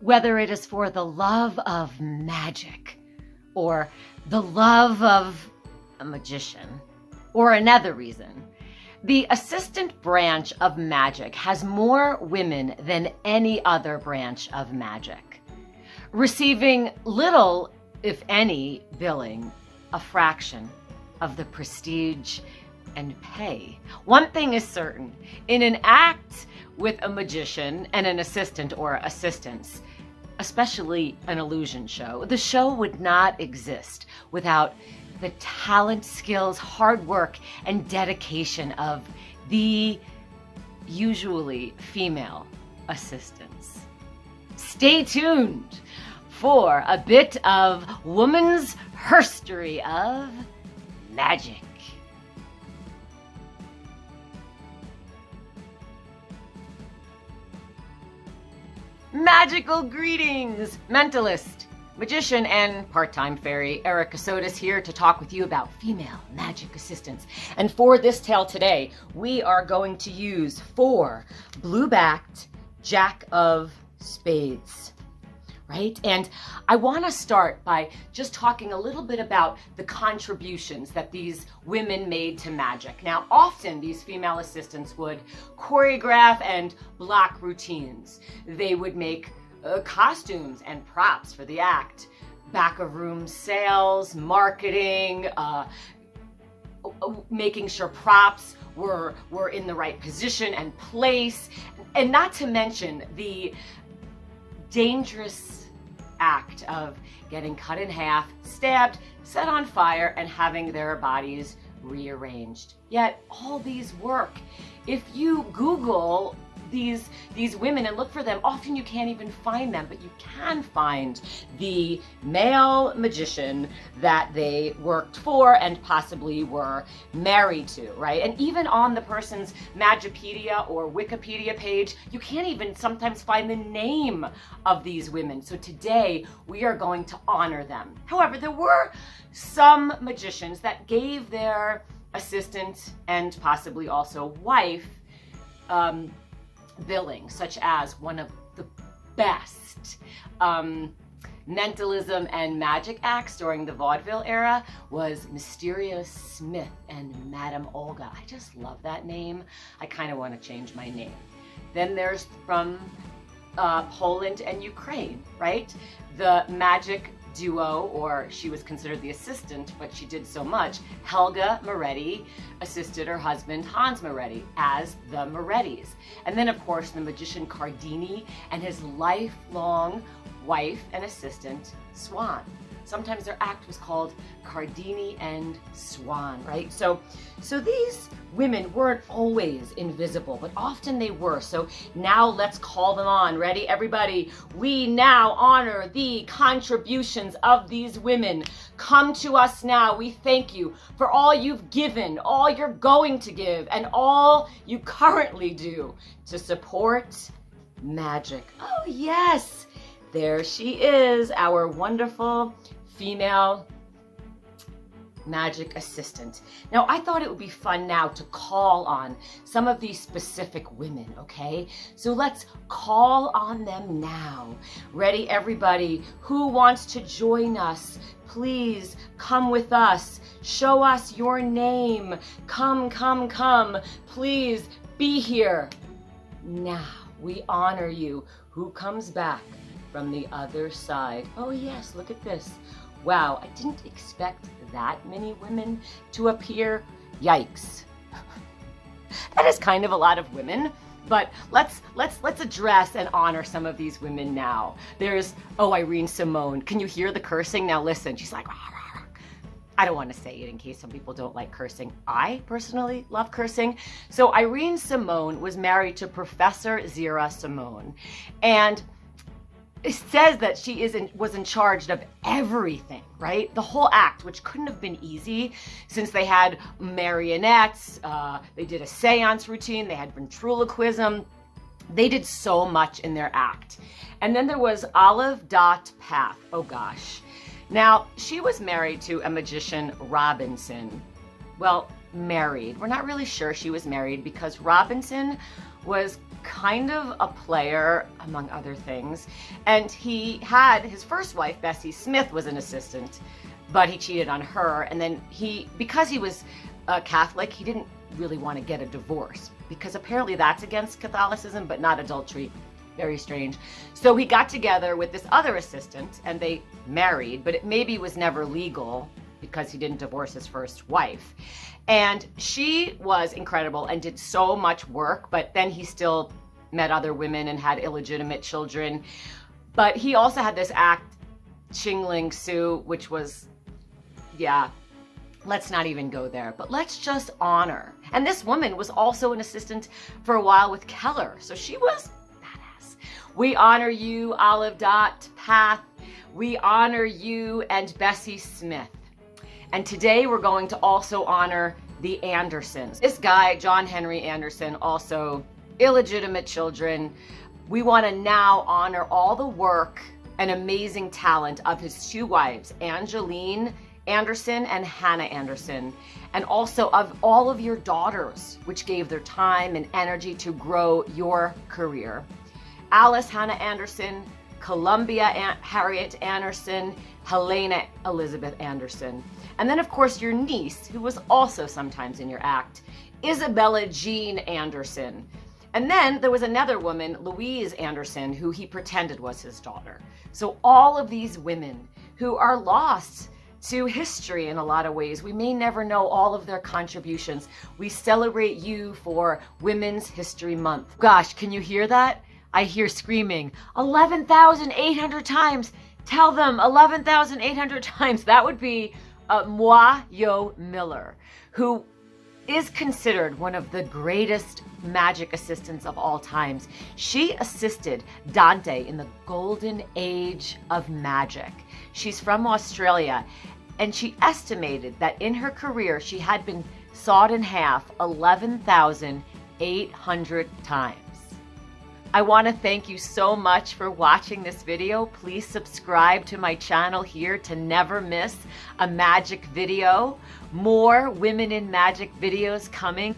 Whether it is for the love of magic, or the love of a magician, or another reason, the assistant branch of magic has more women than any other branch of magic, receiving little, if any, billing, a fraction of the prestige and pay. One thing is certain: in an act with a magician and an assistant or assistants, especially an illusion show, the show would not exist without the talent, skills, hard work, and dedication of the usually female assistants. Stay tuned for a bit of woman's herstory of magic. Magical greetings, mentalist, magician, and part-time fairy Erica Sotis here to talk with you about female magic assistants. And for this tale today, we are going to use 4 blue-backed Jack of Spades, right? And I want to start by just talking a little bit about the contributions that these women made to magic. Now, often these female assistants would choreograph and block routines. They would make costumes and props for the act, back of room sales, marketing, making sure props were in the right position and place, and not to mention the dangerous act of getting cut in half, stabbed, set on fire, and having their bodies rearranged. Yet all these work. If you Google these women and look for them, often you can't even find them, but you can find the male magician that they worked for and possibly were married to, right? And even on the person's Magipedia or Wikipedia page, you can't even sometimes find the name of these women. So today we are going to honor them. However, there were some magicians that gave their assistant and possibly also wife billing, such as one of the best mentalism and magic acts during the vaudeville era was Mysterious Smith and Madame Olga. I just love that name. I kind of want to change my name. Then there's from Poland and Ukraine, right? The magic duo, or she was considered the assistant, but she did so much. Helga Moretti assisted her husband Hans Moretti as the Morettis. And then, of course, the magician Cardini and his lifelong wife and assistant Swan. Sometimes their act was called Cardini and Swan, right? So these women weren't always invisible, but often they were. So now let's call them on. Ready, everybody? We now honor the contributions of these women. Come to us now. We thank you for all you've given, all you're going to give, and all you currently do to support magic. Oh, yes. There she is, our wonderful female magic assistant. Now, I thought it would be fun now to call on some of these specific women, okay? So let's call on them now. Ready, everybody? Who wants to join us? Please come with us. Show us your name. Come, come, come. Please be here. Now, we honor you. Who comes back from the other side? Oh yes, look at this. Wow, I didn't expect that many women to appear. Yikes. That is kind of a lot of women, but let's address and honor some of these women now. There's, Irene Simone. Can you hear the cursing? Now listen, she's like, rah, rah, rah. I don't want to say it in case some people don't like cursing. I personally love cursing. So Irene Simone was married to Professor Zira Simone, and it says that she was in charge of everything, right? The whole act, which couldn't have been easy since they had marionettes, they did a seance routine, they had ventriloquism. They did so much in their act. And then there was Olive Dot Path. Oh gosh. Now, she was married to a magician, Robinson. Well, married. We're not really sure she was married because Robinson was kind of a player, among other things. And he had his first wife, Bessie Smith, was an assistant, but he cheated on her. And then because he was a Catholic, he didn't really want to get a divorce, because apparently that's against Catholicism, but not adultery. Very strange. So he got together with this other assistant and they married, but it maybe was never legal because he didn't divorce his first wife. And she was incredible and did so much work, but then he still met other women and had illegitimate children. But he also had this act, Ching Ling Su, which was, yeah, let's not even go there, but let's just honor. And this woman was also an assistant for a while with Keller, so she was badass. We honor you, Olive Dot Path. We honor you and Bessie Smith. And today we're going to also honor the Andersons. This guy, John Henry Anderson, also illegitimate children. We want to now honor all the work and amazing talent of his two wives, Angeline Anderson and Hannah Anderson, and also of all of your daughters, which gave their time and energy to grow your career. Alice Hannah Anderson, Columbia Harriet Anderson, Helena Elizabeth Anderson. And then, of course, your niece, who was also sometimes in your act, Isabella Jean Anderson. And then there was another woman, Louise Anderson, who he pretended was his daughter. So all of these women who are lost to history in a lot of ways. We may never know all of their contributions. We celebrate you for Women's History Month. Gosh, can you hear that? I hear screaming, 11,800 times. Tell them 11,800 times. That would be Moi Yo Miller, who is considered one of the greatest magic assistants of all times. She assisted Dante in the golden age of magic. She's from Australia, and she estimated that in her career she had been sawed in half 11,800 times. I want to thank you so much for watching this video. Please subscribe to my channel here to never miss a magic video. More Women in Magic videos coming.